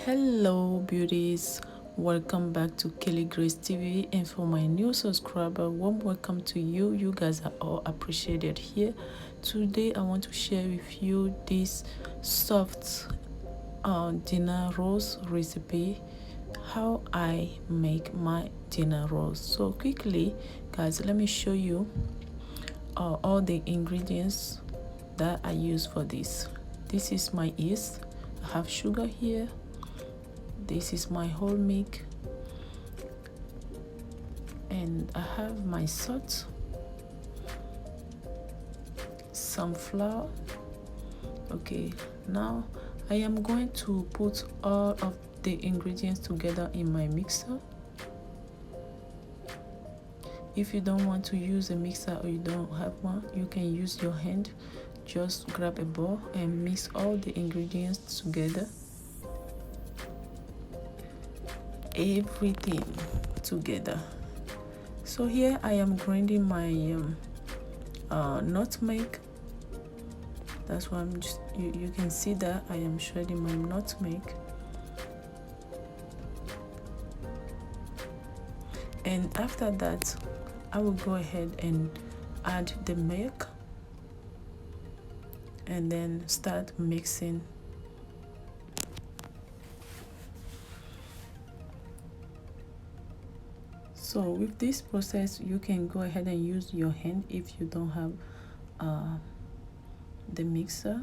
Hello beauties, welcome back to Kelly Grace TV, and for my new subscriber, warm welcome to you. You guys are all appreciated here. Today I want to share with you this soft dinner rolls recipe, how I make my dinner rolls. So quickly guys, let me show you all the ingredients that I use for this. This is my yeast. I have sugar here. This is my whole milk, and I have my salt, some flour. Okay, now I am going to put all of the ingredients together in my mixer. If you don't want to use a mixer or you don't have one, you can use your hand. Just grab a bowl and mix all the ingredients together. Everything together. So here I am grinding my nutmeg. That's why I'm just you can see that I am shredding my nutmeg. And after that I will go ahead and add the milk and then start mixing. So with this process, you can go ahead and use your hand if you don't have the mixer.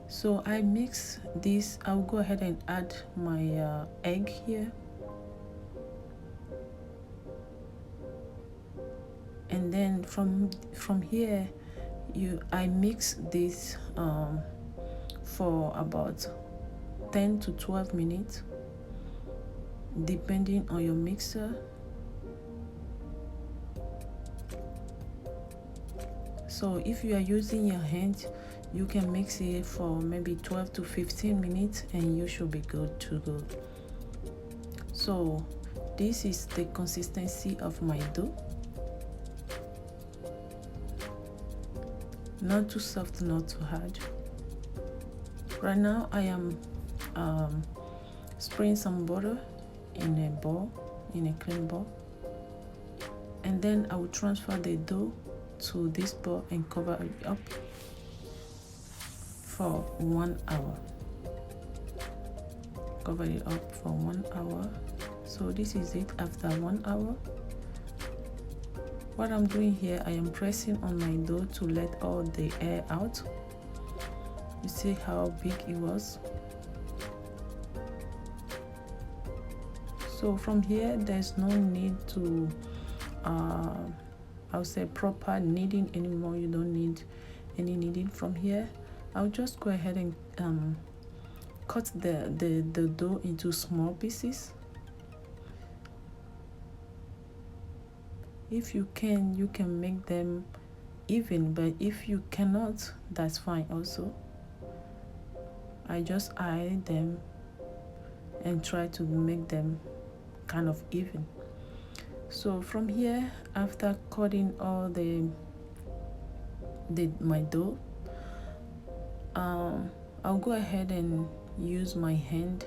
So I mix this. I'll go ahead and add my egg here. And then from here, I mix this for about 10 to 12 minutes. Depending on your mixer. So if you are using your hand, you can mix it for maybe 12 to 15 minutes and you should be good to go. So this is the consistency of my dough. Not too soft, not too hard. Right now I am spraying some butter in a bowl, in a clean bowl, and then I will transfer the dough to this bowl and cover it up for 1 hour. Cover it up for 1 hour. So this is it after 1 hour. What I'm doing here, I am pressing on my dough to let all the air out. You see how big it was. So from here, there's no need to, I'll say proper kneading anymore. You don't need any kneading from here. I'll just go ahead and cut the dough into small pieces. If you can make them even, but if you cannot, that's fine also. I just eye them and try to make them kind of even. So from here, after cutting all my dough, I'll go ahead and use my hand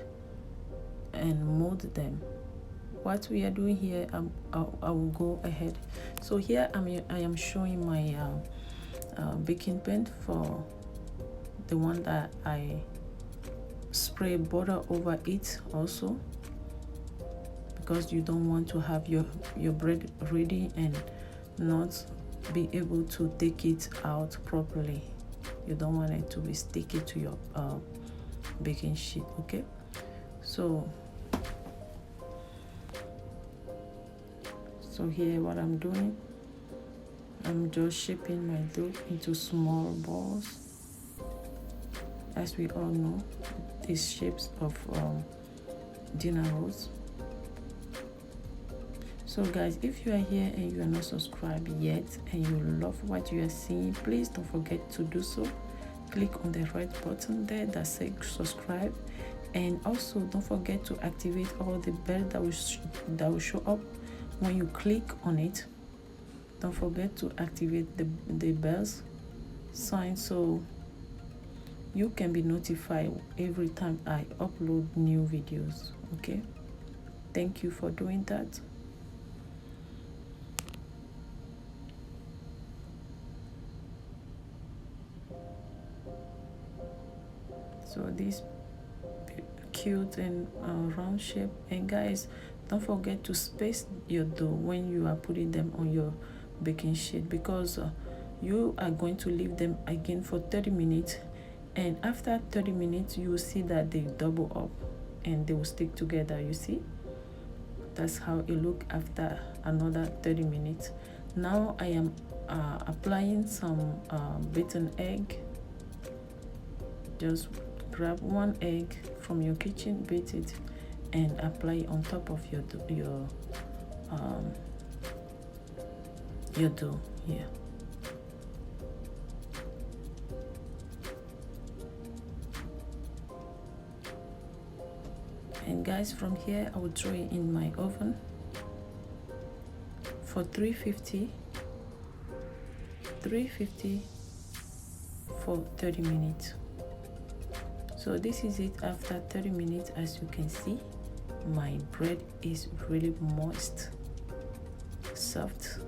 and mold them. What we are doing here, I will go ahead. So here I am showing my baking pan for the one that I spray butter over it also, because you don't want to have your bread ready and not be able to take it out properly. You don't want it to be sticky to your baking sheet. Okay, so here what I'm doing, I'm just shaping my dough into small balls. As we all know, these shapes of dinner rolls. So guys, if you are here and you are not subscribed yet and you love what you are seeing, please don't forget to do so. Click on the red button there that says subscribe, and also don't forget to activate all the bell that will show up when you click on it. Don't forget to activate the bells sign, so you can be notified every time I upload new videos. Okay, thank you for doing that. So this cute and round shape. And guys, don't forget to space your dough when you are putting them on your baking sheet, because you are going to leave them again for 30 minutes, and after 30 minutes you will see that they double up and they will stick together. You see, that's how it look after another 30 minutes. Now I am applying some beaten egg. Just grab one egg from your kitchen, beat it, and apply it on top of your dough here. And guys, from here I will throw it in my oven for 350 for 30 minutes. So this is it after 30 minutes. As you can see, my bread is really moist, soft.